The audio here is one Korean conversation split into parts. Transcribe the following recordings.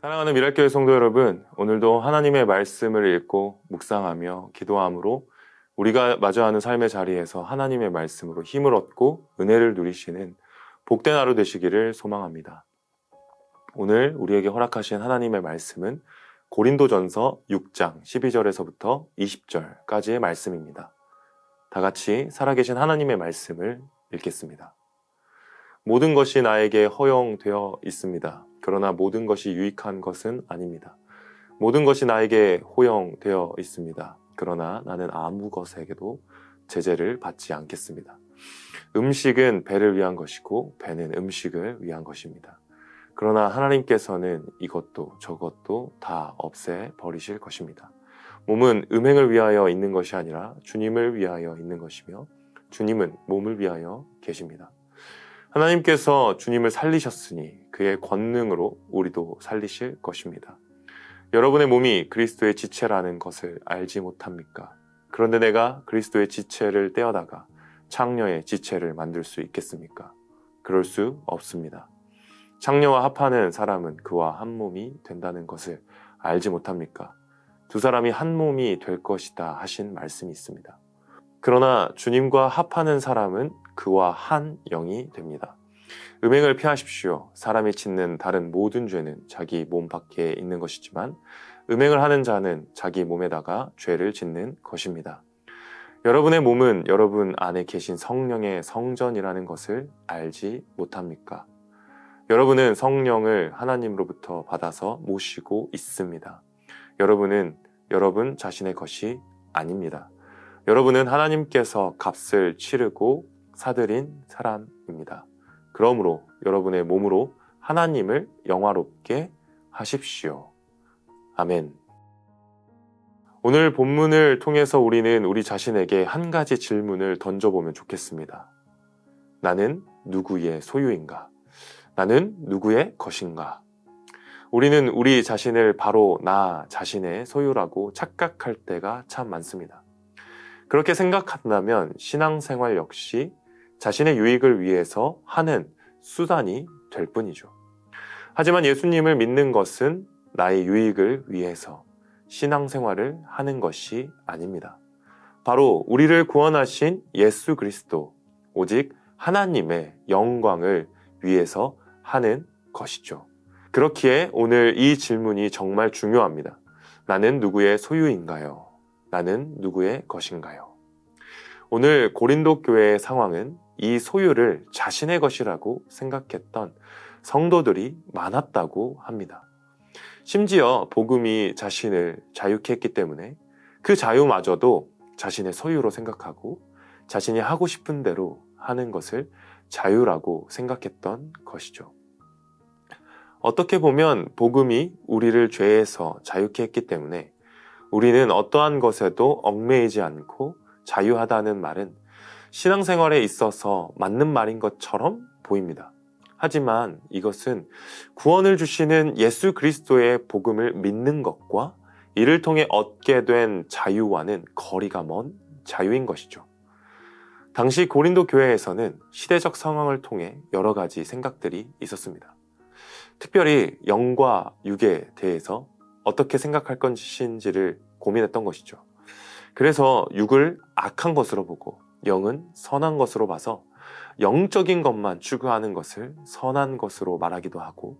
사랑하는 미랄교회 성도 여러분, 오늘도 하나님의 말씀을 읽고 묵상하며 기도함으로 우리가 마주하는 삶의 자리에서 하나님의 말씀으로 힘을 얻고 은혜를 누리시는 복된 하루 되시기를 소망합니다. 오늘 우리에게 허락하신 하나님의 말씀은 고린도전서 6장 12절에서부터 20절까지의 말씀입니다. 다 같이 살아계신 하나님의 말씀을 읽겠습니다. 모든 것이 나에게 허용되어 있습니다. 그러나 모든 것이 유익한 것은 아닙니다. 모든 것이 나에게 허용되어 있습니다. 그러나 나는 아무 것에게도 제재를 받지 않겠습니다. 음식은 배를 위한 것이고 배는 음식을 위한 것입니다. 그러나 하나님께서는 이것도 저것도 다 없애버리실 것입니다. 몸은 음행을 위하여 있는 것이 아니라 주님을 위하여 있는 것이며 주님은 몸을 위하여 계십니다. 하나님께서 주님을 살리셨으니 그의 권능으로 우리도 살리실 것입니다. 여러분의 몸이 그리스도의 지체라는 것을 알지 못합니까? 그런데 내가 그리스도의 지체를 떼어다가 창녀의 지체를 만들 수 있겠습니까? 그럴 수 없습니다. 창녀와 합하는 사람은 그와 한 몸이 된다는 것을 알지 못합니까? 두 사람이 한 몸이 될 것이다 하신 말씀이 있습니다. 그러나 주님과 합하는 사람은 그와 한 영이 됩니다. 음행을 피하십시오. 사람이 짓는 다른 모든 죄는 자기 몸 밖에 있는 것이지만 음행을 하는 자는 자기 몸에다가 죄를 짓는 것입니다. 여러분의 몸은 여러분 안에 계신 성령의 성전이라는 것을 알지 못합니까? 여러분은 성령을 하나님으로부터 받아서 모시고 있습니다. 여러분은 여러분 자신의 것이 아닙니다. 여러분은 하나님께서 값을 치르고 사들인 사람입니다. 그러므로 여러분의 몸으로 하나님을 영화롭게 하십시오. 아멘. 오늘 본문을 통해서 우리는 우리 자신에게 한 가지 질문을 던져보면 좋겠습니다. 나는 누구의 소유인가? 나는 누구의 것인가? 우리는 우리 자신을 바로 나 자신의 소유라고 착각할 때가 참 많습니다. 그렇게 생각한다면 신앙생활 역시 자신의 유익을 위해서 하는 수단이 될 뿐이죠. 하지만 예수님을 믿는 것은 나의 유익을 위해서 신앙생활을 하는 것이 아닙니다. 바로 우리를 구원하신 예수 그리스도, 오직 하나님의 영광을 위해서 하는 것이죠. 그렇기에 오늘 이 질문이 정말 중요합니다. 나는 누구의 소유인가요? 나는 누구의 것인가요? 오늘 고린도 교회의 상황은 이 소유를 자신의 것이라고 생각했던 성도들이 많았다고 합니다. 심지어 복음이 자신을 자유케 했기 때문에 그 자유마저도 자신의 소유로 생각하고 자신이 하고 싶은 대로 하는 것을 자유라고 생각했던 것이죠. 어떻게 보면 복음이 우리를 죄에서 자유케 했기 때문에 우리는 어떠한 것에도 얽매이지 않고 자유하다는 말은 신앙생활에 있어서 맞는 말인 것처럼 보입니다. 하지만 이것은 구원을 주시는 예수 그리스도의 복음을 믿는 것과 이를 통해 얻게 된 자유와는 거리가 먼 자유인 것이죠. 당시 고린도 교회에서는 시대적 상황을 통해 여러 가지 생각들이 있었습니다. 특별히 영과 육에 대해서 어떻게 생각할 것인지를 고민했던 것이죠. 그래서 육을 악한 것으로 보고 영은 선한 것으로 봐서 영적인 것만 추구하는 것을 선한 것으로 말하기도 하고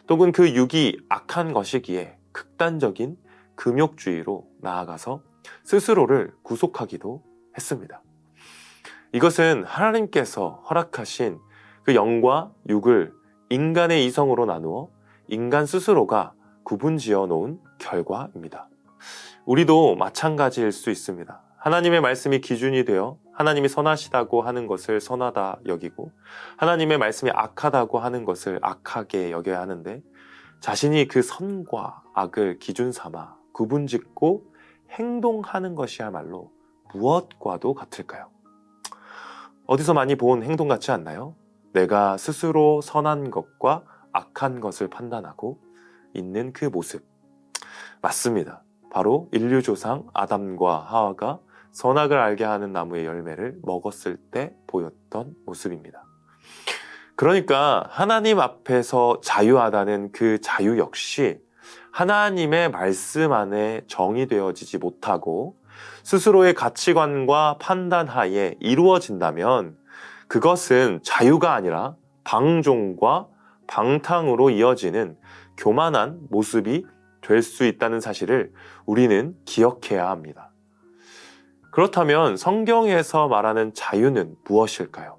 또는 그 육이 악한 것이기에 극단적인 금욕주의로 나아가서 스스로를 구속하기도 했습니다. 이것은 하나님께서 허락하신 그 영과 육을 인간의 이성으로 나누어 인간 스스로가 구분지어 놓은 결과입니다. 우리도 마찬가지일 수 있습니다. 하나님의 말씀이 기준이 되어 하나님이 선하시다고 하는 것을 선하다 여기고 하나님의 말씀이 악하다고 하는 것을 악하게 여겨야 하는데 자신이 그 선과 악을 기준 삼아 구분짓고 행동하는 것이야말로 무엇과도 같을까요? 어디서 많이 본 행동 같지 않나요? 내가 스스로 선한 것과 악한 것을 판단하고 있는 그 모습. 맞습니다. 바로 인류 조상 아담과 하와가 선악을 알게 하는 나무의 열매를 먹었을 때 보였던 모습입니다. 그러니까 하나님 앞에서 자유하다는 그 자유 역시 하나님의 말씀 안에 정의되어지지 못하고 스스로의 가치관과 판단 하에 이루어진다면 그것은 자유가 아니라 방종과 방탕으로 이어지는 교만한 모습이 될 수 있다는 사실을 우리는 기억해야 합니다. 그렇다면 성경에서 말하는 자유는 무엇일까요?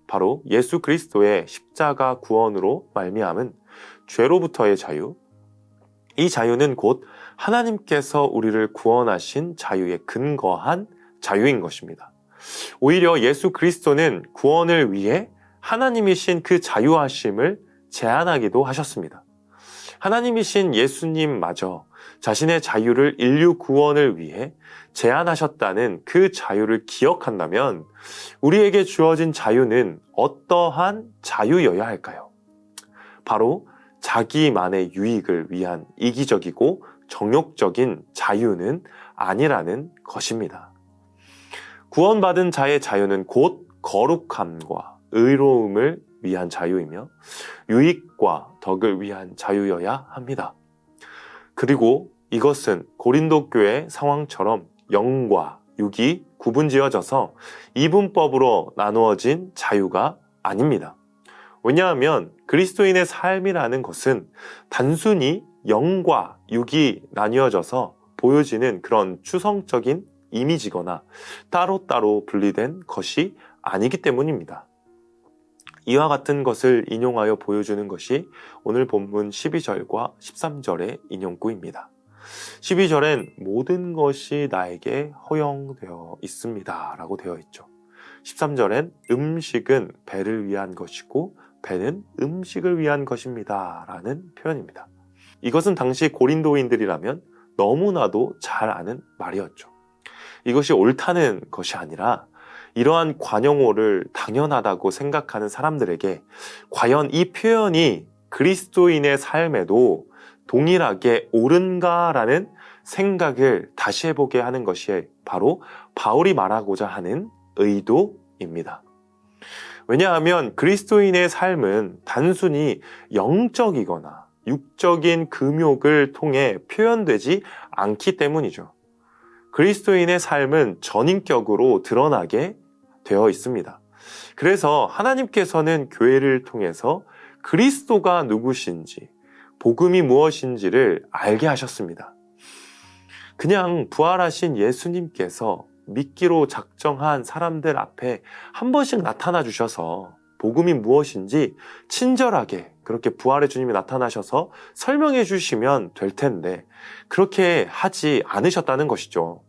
바로 예수 그리스도의 십자가 구원으로 말미암은 죄로부터의 자유. 이 자유는 곧 하나님께서 우리를 구원하신 자유에 근거한 자유인 것입니다. 오히려 예수 그리스도는 구원을 위해 하나님이신 그 자유하심을 제한하기도 하셨습니다. 하나님이신 예수님마저 자신의 자유를 인류 구원을 위해 제한하셨다는 그 자유를 기억한다면 우리에게 주어진 자유는 어떠한 자유여야 할까요? 바로 자기만의 유익을 위한 이기적이고 정욕적인 자유는 아니라는 것입니다. 구원받은 자의 자유는 곧 거룩함과 의로움을 위한 자유이며 유익과 덕을 위한 자유여야 합니다. 그리고 이것은 고린도 교회 상황처럼 영과 육이 구분지어져서 이분법으로 나누어진 자유가 아닙니다. 왜냐하면 그리스도인의 삶이라는 것은 단순히 영과 육이 나뉘어져서 보여지는 그런 추상적인 이미지거나 따로따로 분리된 것이 아니기 때문입니다. 이와 같은 것을 인용하여 보여주는 것이 오늘 본문 12절과 13절의 인용구입니다. 12절엔 모든 것이 나에게 허용되어 있습니다 라고 되어 있죠. 13절엔 음식은 배를 위한 것이고 배는 음식을 위한 것입니다 라는 표현입니다. 이것은 당시 고린도인들이라면 너무나도 잘 아는 말이었죠. 이것이 옳다는 것이 아니라 이러한 관용어를 당연하다고 생각하는 사람들에게 과연 이 표현이 그리스도인의 삶에도 동일하게 옳은가라는 생각을 다시 해보게 하는 것이 바로 바울이 말하고자 하는 의도입니다. 왜냐하면 그리스도인의 삶은 단순히 영적이거나 육적인 금욕을 통해 표현되지 않기 때문이죠. 그리스도인의 삶은 전인격으로 드러나게 되어 있습니다. 그래서 하나님께서는 교회를 통해서 그리스도가 누구신지, 복음이 무엇인지를 알게 하셨습니다. 그냥 부활하신 예수님께서 믿기로 작정한 사람들 앞에 한 번씩 나타나 주셔서 복음이 무엇인지 친절하게 그렇게 부활의 주님이 나타나셔서 설명해 주시면 될 텐데 그렇게 하지 않으셨다는 것이죠.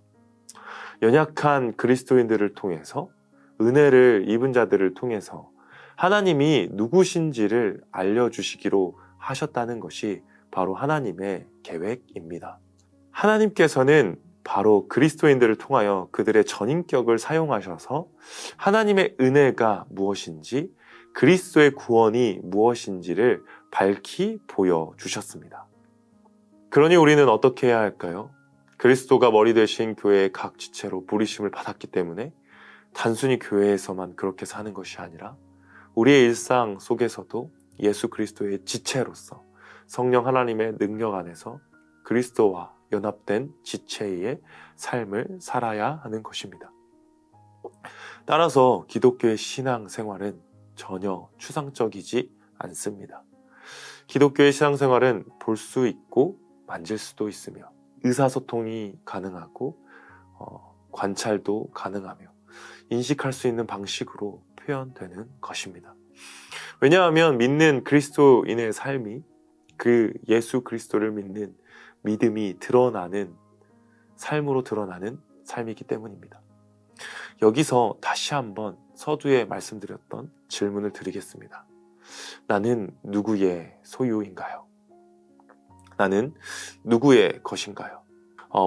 연약한 그리스도인들을 통해서 은혜를 입은 자들을 통해서 하나님이 누구신지를 알려주시기로 하셨다는 것이 바로 하나님의 계획입니다. 하나님께서는 바로 그리스도인들을 통하여 그들의 전인격을 사용하셔서 하나님의 은혜가 무엇인지 그리스도의 구원이 무엇인지를 밝히 보여주셨습니다. 그러니 우리는 어떻게 해야 할까요? 그리스도가 머리 되신 교회의 각 지체로 부르심을 받았기 때문에 단순히 교회에서만 그렇게 사는 것이 아니라 우리의 일상 속에서도 예수 그리스도의 지체로서 성령 하나님의 능력 안에서 그리스도와 연합된 지체의 삶을 살아야 하는 것입니다. 따라서 기독교의 신앙생활은 전혀 추상적이지 않습니다. 기독교의 신앙생활은 볼 수 있고 만질 수도 있으며 의사소통이 가능하고 관찰도 가능하며 인식할 수 있는 방식으로 표현되는 것입니다. 왜냐하면 믿는 그리스도인의 삶이 그 예수 그리스도를 믿는 믿음이 드러나는 삶으로 드러나는 삶이기 때문입니다. 여기서 다시 한번 서두에 말씀드렸던 질문을 드리겠습니다. 나는 누구의 소유인가요? 나는 누구의 것인가요?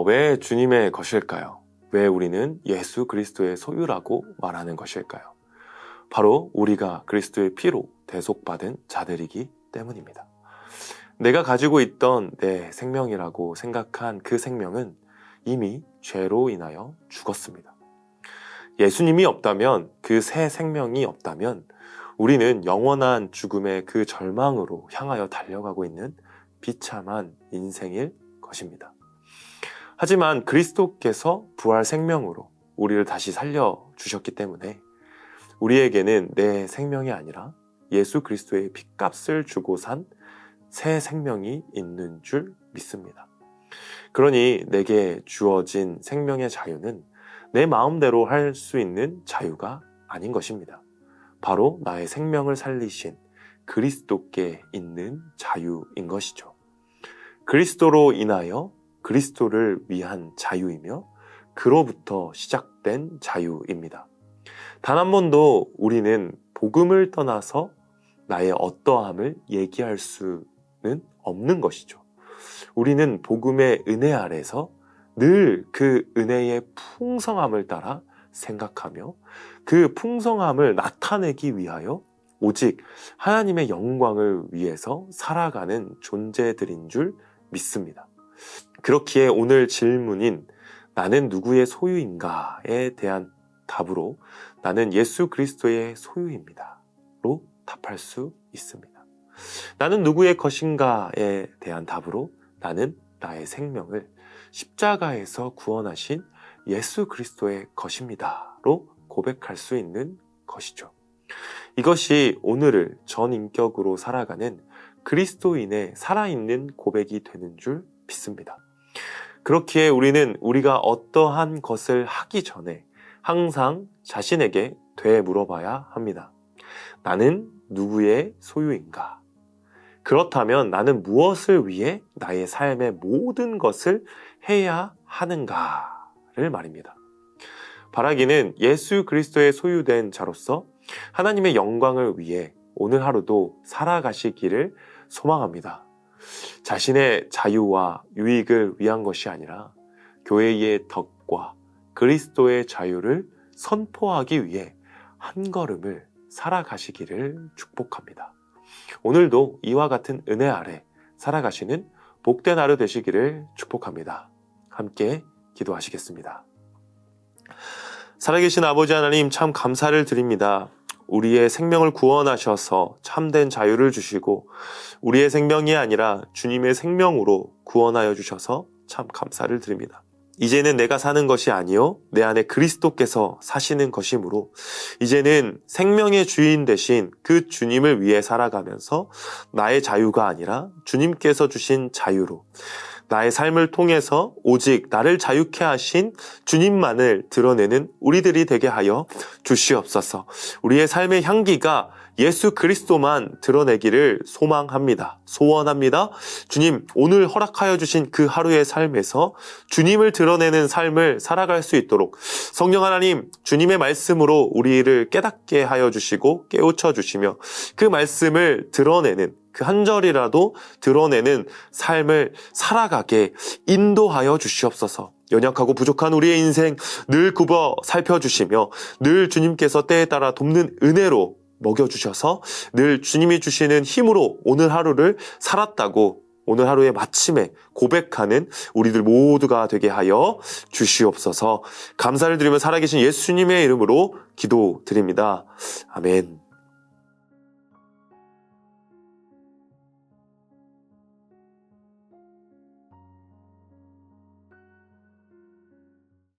왜 주님의 것일까요? 왜 우리는 예수 그리스도의 소유라고 말하는 것일까요? 바로 우리가 그리스도의 피로 대속받은 자들이기 때문입니다. 내가 가지고 있던 내 생명이라고 생각한 그 생명은 이미 죄로 인하여 죽었습니다. 예수님이 없다면, 그 새 생명이 없다면 우리는 영원한 죽음의 그 절망으로 향하여 달려가고 있는 비참한 인생일 것입니다. 하지만 그리스도께서 부활 생명으로 우리를 다시 살려주셨기 때문에 우리에게는 내 생명이 아니라 예수 그리스도의 핏값을 주고 산 새 생명이 있는 줄 믿습니다. 그러니 내게 주어진 생명의 자유는 내 마음대로 할 수 있는 자유가 아닌 것입니다. 바로 나의 생명을 살리신 그리스도께 있는 자유인 것이죠. 그리스도로 인하여 그리스도를 위한 자유이며 그로부터 시작된 자유입니다. 단 한 번도 우리는 복음을 떠나서 나의 어떠함을 얘기할 수는 없는 것이죠. 우리는 복음의 은혜 아래서 늘 그 은혜의 풍성함을 따라 생각하며 그 풍성함을 나타내기 위하여 오직 하나님의 영광을 위해서 살아가는 존재들인 줄 믿습니다. 그렇기에 오늘 질문인 나는 누구의 소유인가에 대한 답으로 나는 예수 그리스도의 소유입니다 로 답할 수 있습니다. 나는 누구의 것인가에 대한 답으로 나는 나의 생명을 십자가에서 구원하신 예수 그리스도의 것입니다로 고백할 수 있는 것이죠. 이것이 오늘을 전인격으로 살아가는 그리스도인의 살아있는 고백이 되는 줄 믿습니다. 그렇기에 우리는 우리가 어떠한 것을 하기 전에 항상 자신에게 되물어봐야 합니다. 나는 누구의 소유인가? 그렇다면 나는 무엇을 위해 나의 삶의 모든 것을 해야 하는가를 말입니다. 바라기는 예수 그리스도의 소유된 자로서 하나님의 영광을 위해 오늘 하루도 살아가시기를 소망합니다. 자신의 자유와 유익을 위한 것이 아니라 교회의 덕과 그리스도의 자유를 선포하기 위해 한 걸음을 살아가시기를 축복합니다. 오늘도 이와 같은 은혜 아래 살아가시는 복된 하루 되시기를 축복합니다. 함께 기도하시겠습니다. 살아계신 아버지 하나님, 참 감사를 드립니다. 우리의 생명을 구원하셔서 참된 자유를 주시고 우리의 생명이 아니라 주님의 생명으로 구원하여 주셔서 참 감사를 드립니다. 이제는 내가 사는 것이 아니요 내 안에 그리스도께서 사시는 것이므로 이제는 생명의 주인 되신 그 주님을 위해 살아가면서 나의 자유가 아니라 주님께서 주신 자유로 나의 삶을 통해서 오직 나를 자유케 하신 주님만을 드러내는 우리들이 되게 하여 주시옵소서. 우리의 삶의 향기가 예수 그리스도만 드러내기를 소망합니다. 소원합니다. 주님, 오늘 허락하여 주신 그 하루의 삶에서 주님을 드러내는 삶을 살아갈 수 있도록 성령 하나님, 주님의 말씀으로 우리를 깨닫게 하여 주시고 깨우쳐 주시며 그 말씀을 드러내는 그 한 절이라도 드러내는 삶을 살아가게 인도하여 주시옵소서. 연약하고 부족한 우리의 인생 늘 굽어 살펴주시며 늘 주님께서 때에 따라 돕는 은혜로 먹여주셔서 늘 주님이 주시는 힘으로 오늘 하루를 살았다고 오늘 하루의 마침에 고백하는 우리들 모두가 되게 하여 주시옵소서. 감사를 드리며 살아계신 예수님의 이름으로 기도드립니다. 아멘.